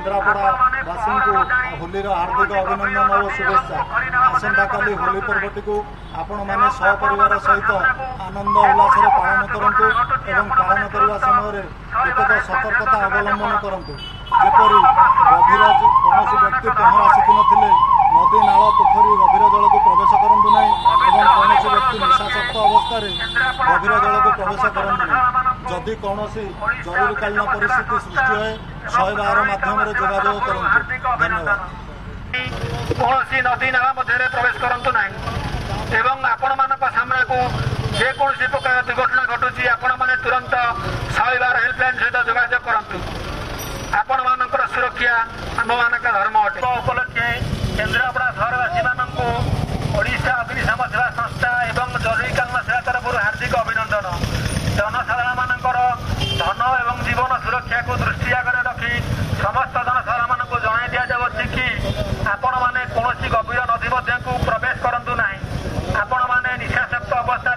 केन्द्रापड़ावासी को होली हार्दिक अभिनंदन और शुभेच्छा। आसंता काली होली पर्वटी को आपण मैंने सपरिवार सहित आनंद उल्लास पालन करूँ एवं पालन करने समय केतक सतर्कता अवलंबन करूँ जेपरी गभीर कौन व्यक्ति पहरा शिखि नथिले नदी नाल पोखरी गभीर जल को प्रवेश करूँ ना एवं कौन व्यक्ति निशाशक्त अवस्था गभीर जल को प्रवेश करूँ ना। जदि कौन जरूरीकालीन परिस्थिति सृष्टि है 112 माध्यम जोगाजोग करूँ। धन्यवाद। कौन नदी नाला मध्य प्रवेश करूँ ना एवं आपण मान सामना को जेकोसी प्रकार दुर्घटना घटुची आपण मैंने तुरंत 112 हेल्पलाइन सहित जोगाजोग करूँ। आपण मान सुरक्षा आम मान धर्म अटे। उपलक्षे केन्द्रापड़ा सहरवासी मानू ओडिशा अग्निशम सेवा संस्था एवं जरूरीकालीन सेवा तरफ हार्दिक अभिनंदन। जनसाधारण मानकर धन एवं जीवन सुरक्षा को दृष्टि आगे रखी समस्त जनसाधारण मानक जनाई दि जाऊँगी कि आपण मैंने कौन गभीर नदी मध्य को प्रवेश करूँ ना। आपण मैंने निशाशक्त अवस्था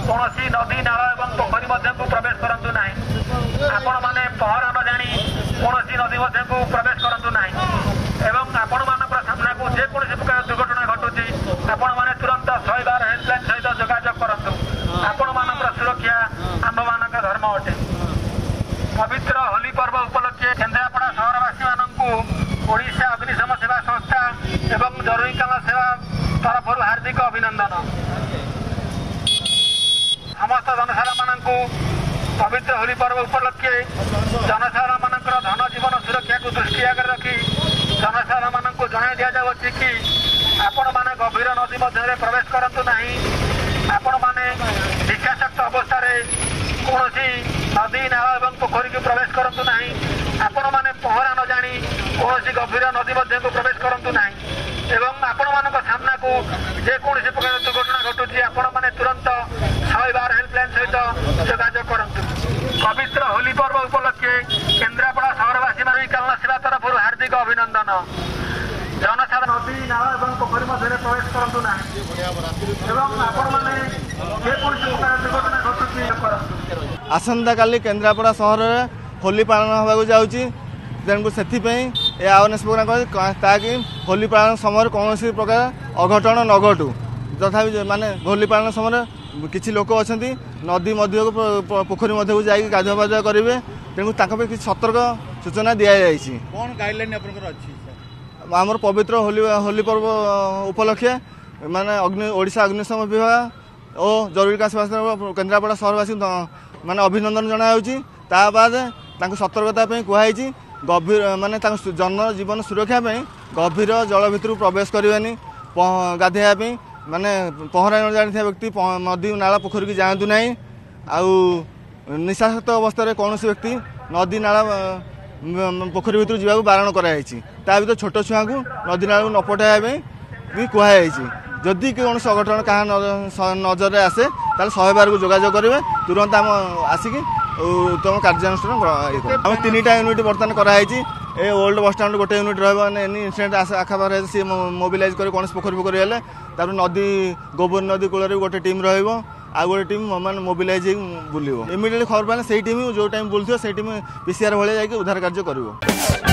कौन नदी नाल एवं पोखरी मध्य को प्रवेश करूँ ना। आपण मैंने पहरा न जानी कौन नदी मध्य को प्रवेश करूँ ना एवं आपण मान सामना को जेकोसी प्रकार दुर्घटना घटुची आपण मैंने तुरंत 112 हेल्पलाइन सहित जोगाजोग करूँ। आपण मान सुरक्षा आम मान धर्म अटे। पवित्र होली पर्व उपलक्षे केन्द्रापड़ा सहरवासी मानू ओडिशा अग्निशम सेवा संस्था एवं जरूरीकालीन सेवा तरफ हार्दिक अभिनंदन। समस्त जनसाधारण मानू पवित्र होली पर्व उपलक्षे जनसाधारण मानकर धन जीवन सुरक्षा को दृष्टि आगे रखी जनसाधारण मानू जनाई दि जाऊँगी कि आपण मैंने गभीर नदी मध्य प्रवेश करूँ ना। आपण मैंने निशाशक्त अवस्था कौन नदी नाल एवं पोखरी को प्रवेश करूँ ना। आपण मैंने पहरा न जानी कौन गभीर नदी मध्य को प्रवेश करूँ ना एवं आपण मान सामना को जेकोसी प्रकार दुर्घटना घटुची आपण मैंने तुरंत 112 हेल्पलाइन सहित जोगाजोग करूँ। पवित्र होली पर्व उपलक्षे केन्द्रापड़ा सहरवासी जरूरीकालीन सेवा तरफ हार्दिक अभिनंदन। जनसाधारण नदी नाल एवं पोखरी मध्य प्रवेश करूँ ना एवं आपण मैंने जेकोसी प्रकार दुर्घटना घटुची करूँ। आसंता काली केन्द्रापड़ा सहर होली पालन होगा जाऊँगी तेणुक से अवेयरनेस प्रोग्राम ताकि होली पालन समय कौन प्रकार अघटन न घटू तथा माने होली पालन समय किसी लोक अच्छा नदी मध्य पोखरी मध्य को जाकि गाधुआ पाधुआ करेंगे तेणु किसी सतर्क सूचना दि जाएगी। कौन गाइडलाइन अच्छी आमर पवित्र होली पर्व उपलक्षे माने ओडिशा अग्निशम विभाग और जरूरीकालीन सेवा केन्द्रापड़ा सहरवासी माने अभिनंदन जनाऊँगी। ता बाद सतर्कता कहुई गभीर माने जन जीवन सुरक्षा गभीर जल भितर प्रवेश करवानी गाधेवाई माने पहरा न जानी व्यक्ति नदी नाला पोखरी की जातु ना। आउ निशाशक्त अवस्था कौन व्यक्ति नदी नाला पोखरी भितर जावाक बारण कराई ता भर छोट छुआ को नदी नाला को न पठाइबा भी कहुई। जदि कौन अघटन क्या नजर आसे ताल 112 को जोगाजोग करेंगे तुरंत आम आसिक उत्तम कार्यानुष्ठान आम 3टा यूनिट बर्तमान कराई। ए ओल्ड बस स्टाण्ड गोटे यूनिट रही इनसीडेंट आखापाखे सी मोबिलाइज कर कौन पोखरी पोखरी हेल्ले तार नदी गोबर नदी कूल गोटे टीम रहा गोटे टीम मान मोबिलाइज बुल इमिडिएटली खबर पाने से टीम जो टाइम बुलूँ से टीम पीसीआर भाई जा उद्धार कार्य कर।